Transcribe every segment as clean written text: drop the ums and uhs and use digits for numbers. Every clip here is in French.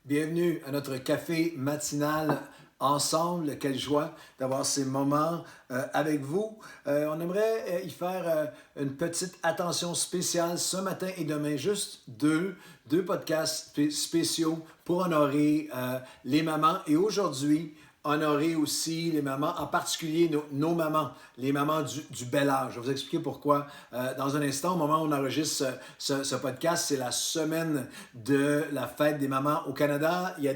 Bienvenue à notre café matinal ensemble. Quelle joie d'avoir ces moments avec vous. On aimerait y faire une petite attention spéciale ce matin et demain, juste deux podcasts spéciaux pour honorer les mamans. Et aujourd'hui, honorer aussi les mamans, en particulier nos mamans, les mamans du bel âge. Je vais vous expliquer pourquoi dans un instant. Au moment où on enregistre ce podcast, c'est la semaine de la fête des mamans au Canada. Il y a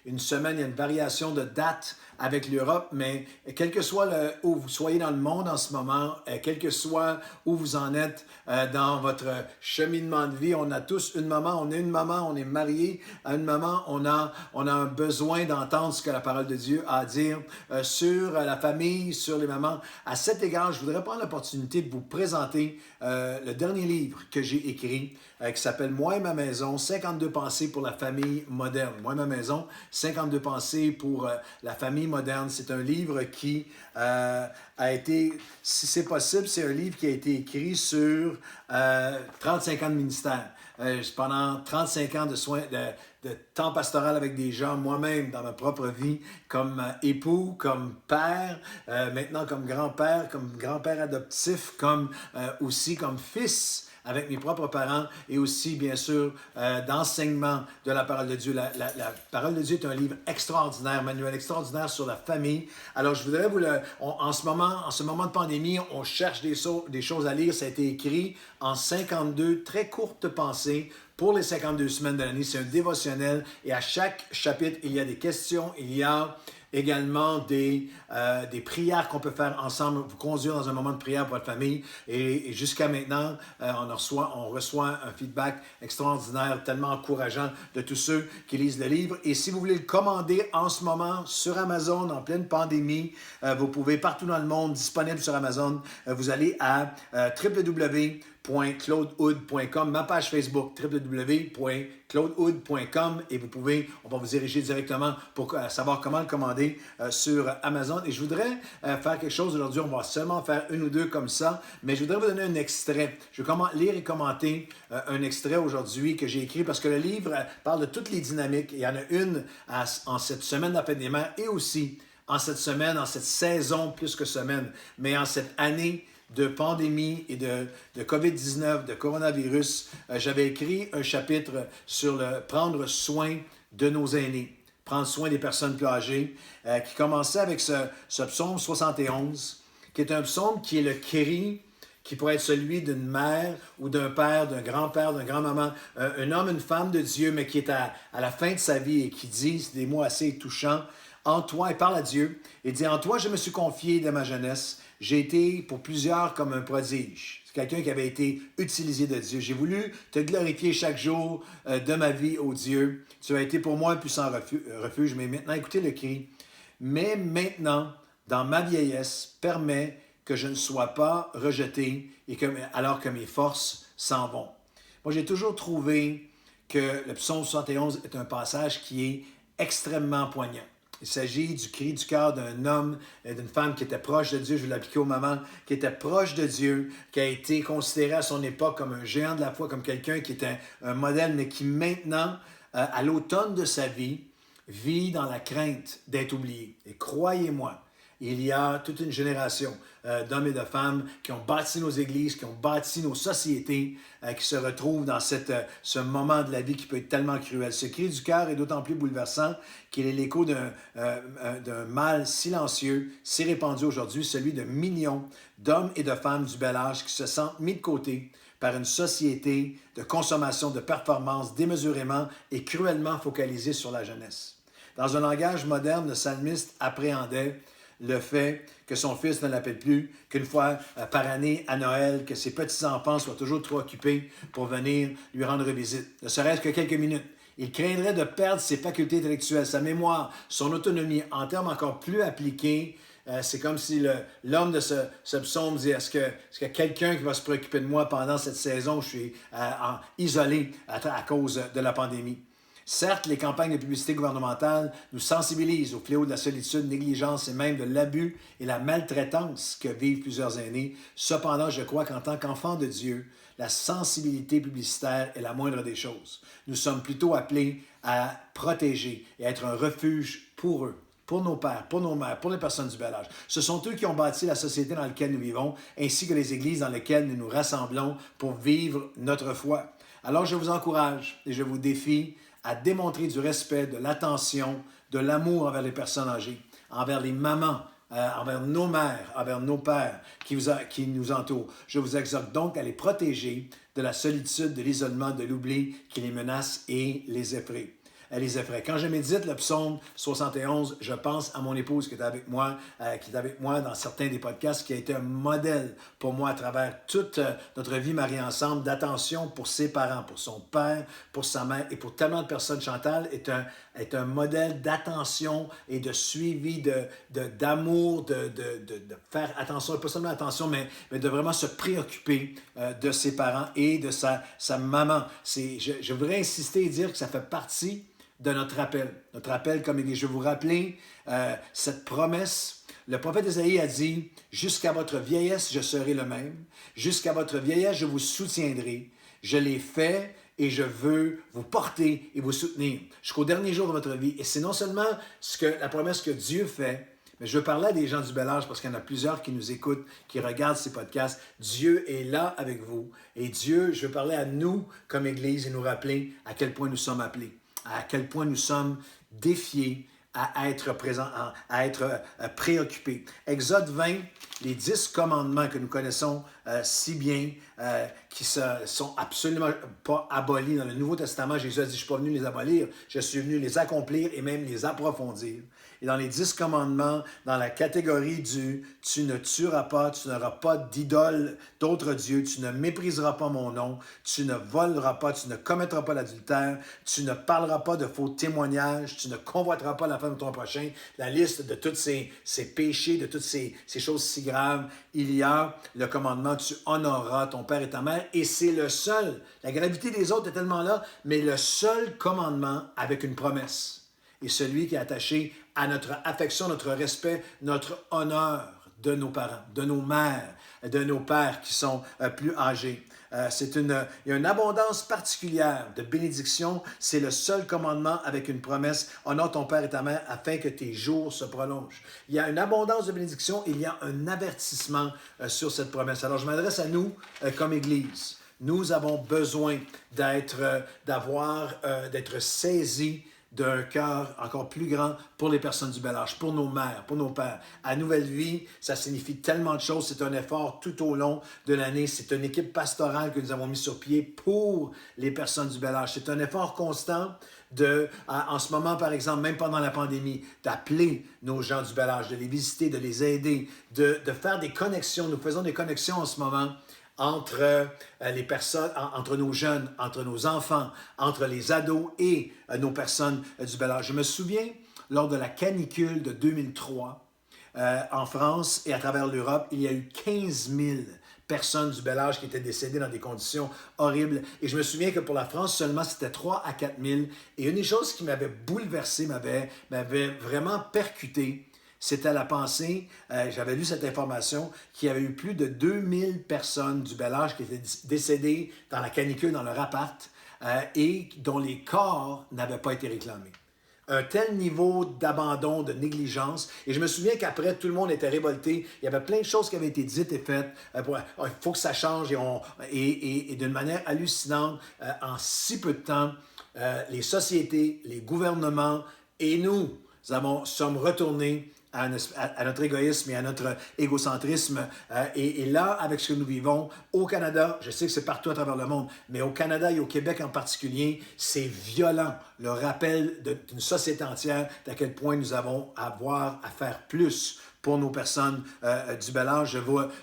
une semaine, il y a une variation de date avec l'Europe, mais quel que soit où vous soyez dans le monde en ce moment, quel que soit où vous en êtes dans votre cheminement de vie, on a tous une maman, on est une maman, on est marié à une maman, on a un besoin d'entendre ce que la parole de Dieu a à dire sur la famille, sur les mamans. À cet égard, je voudrais prendre l'opportunité de vous présenter le dernier livre que j'ai écrit qui s'appelle « Moi et ma maison, 52 pensées pour la famille moderne ». « Moi et ma maison, 52 pensées pour la famille moderne ». C'est un livre qui a été, si c'est possible, c'est un livre qui a été écrit sur 35 ans de ministère. Pendant 35 ans de temps pastoral avec des gens, moi-même dans ma propre vie, comme époux, comme père, maintenant comme grand-père adoptif, comme aussi comme fils avec mes propres parents et aussi, bien sûr, d'enseignement de la parole de Dieu. La parole de Dieu est un livre extraordinaire, manuel extraordinaire sur la famille. Alors, je voudrais en ce moment de pandémie, on cherche des choses à lire. Ça a été écrit en 52 très courtes pensées pour les 52 semaines de l'année. C'est un dévotionnel et à chaque chapitre, il y a des questions, il y a également des prières qu'on peut faire ensemble, vous conduire dans un moment de prière pour votre famille. Et jusqu'à maintenant, on reçoit un feedback extraordinaire, tellement encourageant de tous ceux qui lisent le livre. Et si vous voulez le commander en ce moment sur Amazon, en pleine pandémie, vous pouvez partout dans le monde, disponible sur Amazon, vous allez à www.claudehood.com, ma page Facebook www.claudehood.com et on va vous diriger directement pour savoir comment le commander sur Amazon. Et je voudrais faire quelque chose aujourd'hui, on va seulement faire une ou deux comme ça, mais je voudrais vous donner un extrait. Je vais lire et commenter un extrait aujourd'hui que j'ai écrit parce que le livre parle de toutes les dynamiques. Il y en a une en cette semaine de la fête des mères et aussi en cette semaine, en cette saison plus que semaine, mais en cette année de pandémie et de COVID-19, de coronavirus, j'avais écrit un chapitre sur le prendre soin de nos aînés, prendre soin des personnes plus âgées, qui commençait avec ce psaume 71, qui est un psaume qui est le cri, qui pourrait être celui d'une mère ou d'un père, d'un grand-père, d'un grand-maman, un homme, une femme de Dieu, mais qui est à la fin de sa vie et qui dit, c'est des mots assez touchants, en toi, il parle à Dieu, il dit, en toi je me suis confié de ma jeunesse, j'ai été pour plusieurs comme un prodige. C'est quelqu'un qui avait été utilisé de Dieu. J'ai voulu te glorifier chaque jour de ma vie, ô Dieu. Tu as été pour moi un puissant refuge. Mais maintenant, écoutez le cri. Mais maintenant, dans ma vieillesse, permets que je ne sois pas rejeté alors que mes forces s'en vont. Moi, j'ai toujours trouvé que le psaume 71 est un passage qui est extrêmement poignant. Il s'agit du cri du cœur d'un homme et d'une femme qui était proche de Dieu, je vais l'appliquer aux mamans, qui était proche de Dieu, qui a été considéré à son époque comme un géant de la foi, comme quelqu'un qui était un modèle, mais qui maintenant, à l'automne de sa vie, vit dans la crainte d'être oublié. Et croyez-moi, il y a toute une génération d'hommes et de femmes qui ont bâti nos églises, qui ont bâti nos sociétés, qui se retrouvent dans ce moment de la vie qui peut être tellement cruel. Ce cri du cœur est d'autant plus bouleversant qu'il est l'écho d'un mal silencieux, si répandu aujourd'hui, celui de millions d'hommes et de femmes du bel âge qui se sentent mis de côté par une société de consommation, de performance démesurément et cruellement focalisée sur la jeunesse. Dans un langage moderne, le psalmiste appréhendait le fait que son fils ne l'appelle plus, qu'une fois par année à Noël, que ses petits-enfants soient toujours trop occupés pour venir lui rendre visite, ne serait-ce que quelques minutes. Il craindrait de perdre ses facultés intellectuelles, sa mémoire, son autonomie. En termes encore plus appliqués, c'est comme si l'homme de ce psaume dit, est-ce que quelqu'un qui va se préoccuper de moi pendant cette saison où je suis isolé à cause de la pandémie? Certes, les campagnes de publicité gouvernementale nous sensibilisent au fléau de la solitude, négligence et même de l'abus et la maltraitance que vivent plusieurs aînés. Cependant, je crois qu'en tant qu'enfants de Dieu, la sensibilité publicitaire est la moindre des choses. Nous sommes plutôt appelés à protéger et à être un refuge pour eux, pour nos pères, pour nos mères, pour les personnes du bel âge. Ce sont eux qui ont bâti la société dans laquelle nous vivons, ainsi que les églises dans lesquelles nous nous rassemblons pour vivre notre foi. Alors je vous encourage et je vous défie à démontrer du respect, de l'attention, de l'amour envers les personnes âgées, envers les mamans, envers nos mères, envers nos pères qui nous entourent. Je vous exhorte donc à les protéger de la solitude, de l'isolement, de l'oubli qui les menace et les effraie. Quand je médite le psaume 71, je pense à mon épouse qui est avec moi dans certains des podcasts, qui a été un modèle pour moi à travers toute notre vie mariée ensemble, d'attention pour ses parents, pour son père, pour sa mère et pour tellement de personnes. Chantal est un modèle d'attention et de suivi, d'amour, de faire attention, pas seulement attention, mais de vraiment se préoccuper de ses parents et de sa maman. Je voudrais insister et dire que ça fait partie de notre appel comme Église. Je vais vous rappeler cette promesse. Le prophète Ésaïe a dit « Jusqu'à votre vieillesse, je serai le même. Jusqu'à votre vieillesse, je vous soutiendrai. Je l'ai fait et je veux vous porter et vous soutenir jusqu'au dernier jour de votre vie. » Et c'est non seulement la promesse que Dieu fait, mais je veux parler à des gens du bel âge parce qu'il y en a plusieurs qui nous écoutent, qui regardent ces podcasts. Dieu est là avec vous. Et Dieu, je veux parler à nous comme Église et nous rappeler à quel point nous sommes appelés, à quel point nous sommes défiés à être présents, à être préoccupés. Exode 20, les 10 commandements que nous connaissons si bien, qui sont absolument pas abolis dans le Nouveau Testament. Jésus a dit, je ne suis pas venu les abolir, je suis venu les accomplir et même les approfondir. Et dans les 10 commandements, dans la catégorie du « tu ne tueras pas, tu n'auras pas d'idole d'autres dieux, tu ne mépriseras pas mon nom, tu ne voleras pas, tu ne commettras pas l'adultère, tu ne parleras pas de faux témoignages, tu ne convoiteras pas la femme de ton prochain », la liste de tous ces péchés, de toutes ces choses si graves, il y a le commandement « tu honoreras ton père et ta mère » et c'est le seul, la gravité des autres est tellement là, mais le seul commandement avec une promesse. Et celui qui est attaché à notre affection, notre respect, notre honneur de nos parents, de nos mères, de nos pères qui sont plus âgés. Il y a une abondance particulière de bénédiction. C'est le seul commandement avec une promesse. Honore ton père et ta mère afin que tes jours se prolongent. Il y a une abondance de bénédiction. Il y a un avertissement sur cette promesse. Alors, je m'adresse à nous comme Église. Nous avons besoin d'être saisis d'un cœur encore plus grand pour les personnes du bel âge, pour nos mères, pour nos pères. À Nouvelle Vie, ça signifie tellement de choses. C'est un effort tout au long de l'année. C'est une équipe pastorale que nous avons mis sur pied pour les personnes du bel âge. C'est un effort constant en ce moment, par exemple, même pendant la pandémie, d'appeler nos gens du bel âge, de les visiter, de les aider, de faire des connexions. Nous faisons des connexions en ce moment entre les personnes, entre nos jeunes, entre nos enfants, entre les ados et nos personnes du bel âge. Je me souviens, lors de la canicule de 2003, en France et à travers l'Europe, il y a eu 15 000 personnes du bel âge qui étaient décédées dans des conditions horribles. Et je me souviens que pour la France seulement, c'était 3 à 4 000. Et une des choses qui m'avait bouleversé, m'avait vraiment percuté, c'était la pensée, j'avais lu cette information, qu'il y avait eu plus de 2000 personnes du bel âge qui étaient décédées dans la canicule, dans leur appart, et dont les corps n'avaient pas été réclamés. Un tel niveau d'abandon, de négligence. Et je me souviens qu'après, tout le monde était révolté. Il y avait plein de choses qui avaient été dites et faites. Il faut que ça change. Et d'une manière hallucinante, en si peu de temps, les sociétés, les gouvernements et nous sommes retournés à notre égoïsme et à notre égocentrisme. Et là, avec ce que nous vivons au Canada, je sais que c'est partout à travers le monde, mais au Canada et au Québec en particulier, c'est violent. Le rappel d'une société entière d'à quel point nous avons à faire plus pour nos personnes du bel âge.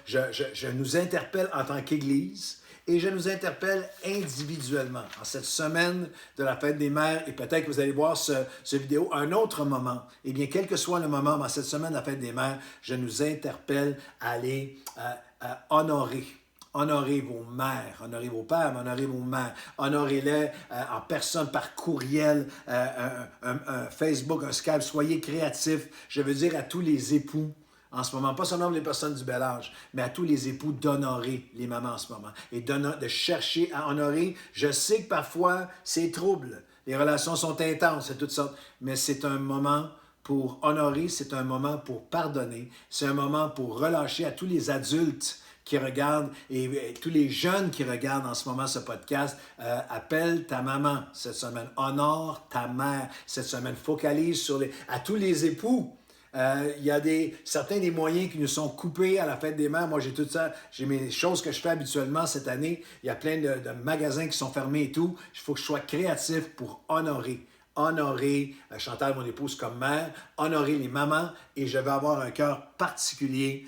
Je nous interpelle en tant qu'Église. Et je nous interpelle individuellement en cette semaine de la fête des mères, et peut-être que vous allez voir ce vidéo à un autre moment. Eh bien, quel que soit le moment, dans cette semaine de la fête des mères, je nous interpelle à aller honorer. Honorez vos mères, honorez vos pères, mais honorez vos mères. Honorez-les en personne, par courriel, un Facebook, un Skype. Soyez créatifs. Je veux dire à tous les époux, en ce moment, pas seulement les personnes du bel âge, mais à tous les époux d'honorer les mamans en ce moment et de chercher à honorer. Je sais que parfois, c'est trouble. Les relations sont intenses, c'est toutes sortes, mais c'est un moment pour honorer, c'est un moment pour pardonner, c'est un moment pour relâcher à tous les adultes qui regardent et tous les jeunes qui regardent en ce moment ce podcast. Appelle ta maman cette semaine, honore ta mère cette semaine, focalise à tous les époux. Il y a certains des moyens qui nous sont coupés à la fête des mères. Moi, j'ai tout ça, j'ai mes choses que je fais habituellement cette année. Il y a plein de magasins qui sont fermés et tout. Il faut que je sois créatif pour honorer. Honorer Chantal, mon épouse, comme mère, honorer les mamans, et je vais avoir un cœur particulier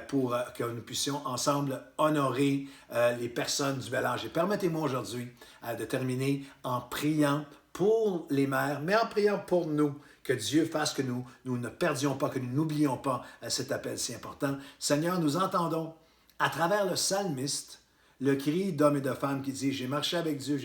pour que nous puissions ensemble honorer les personnes du bel âge. Et permettez-moi aujourd'hui de terminer en priant pour les mères, mais en priant pour nous, que Dieu fasse que nous ne perdions pas, que nous n'oublions pas cet appel si important. Seigneur, nous entendons à travers le psalmiste le cri d'hommes et de femmes qui dit « J'ai marché avec Dieu,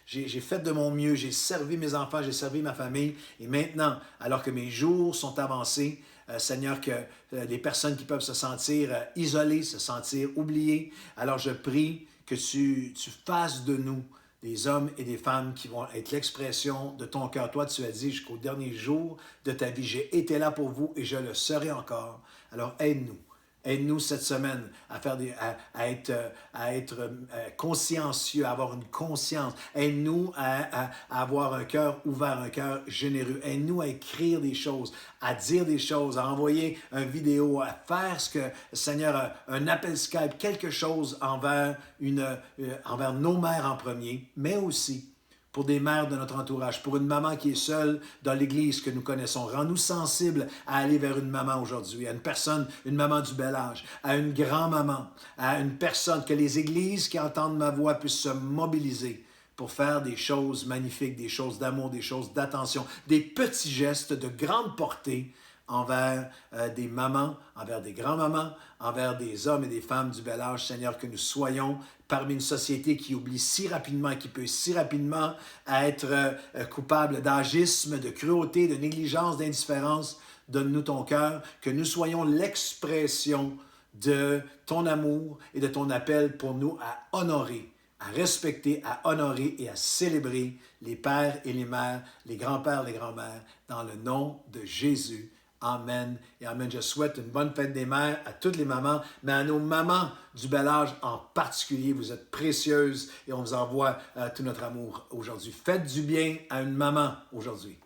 j'ai fait de mon mieux, j'ai servi mes enfants, j'ai servi ma famille, et maintenant, alors que mes jours sont avancés, Seigneur, que les personnes qui peuvent se sentir isolées, se sentir oubliées, alors je prie que tu fasses de nous des hommes et des femmes qui vont être l'expression de ton cœur. Toi, tu as dit jusqu'au dernier jour de ta vie, j'ai été là pour vous et je le serai encore. Alors aide-nous. Aide-nous cette semaine à être consciencieux, à avoir une conscience. Aide-nous à avoir un cœur ouvert, un cœur généreux. Aide-nous à écrire des choses, à dire des choses, à envoyer une vidéo, à faire ce que, Seigneur, un appel Skype, quelque chose envers nos mères en premier, mais aussi pour des mères de notre entourage, pour une maman qui est seule dans l'Église que nous connaissons. Rends-nous sensibles à aller vers une maman aujourd'hui, à une personne, une maman du bel âge, à une grand-maman, à une personne, que les églises qui entendent ma voix puissent se mobiliser pour faire des choses magnifiques, des choses d'amour, des choses d'attention, des petits gestes de grande portée envers des mamans, envers des grands-mamans, envers des hommes et des femmes du bel âge, Seigneur, que nous soyons parmi une société qui oublie si rapidement, qui peut si rapidement être coupable d'agisme, de cruauté, de négligence, d'indifférence. Donne-nous ton cœur, que nous soyons l'expression de ton amour et de ton appel pour nous à honorer, à respecter, à honorer et à célébrer les pères et les mères, les grands-pères, les grands-mères, dans le nom de Jésus. Amen et amen. Je souhaite une bonne fête des mères à toutes les mamans, mais à nos mamans du bel âge en particulier. Vous êtes précieuses et on vous envoie tout notre amour aujourd'hui. Faites du bien à une maman aujourd'hui.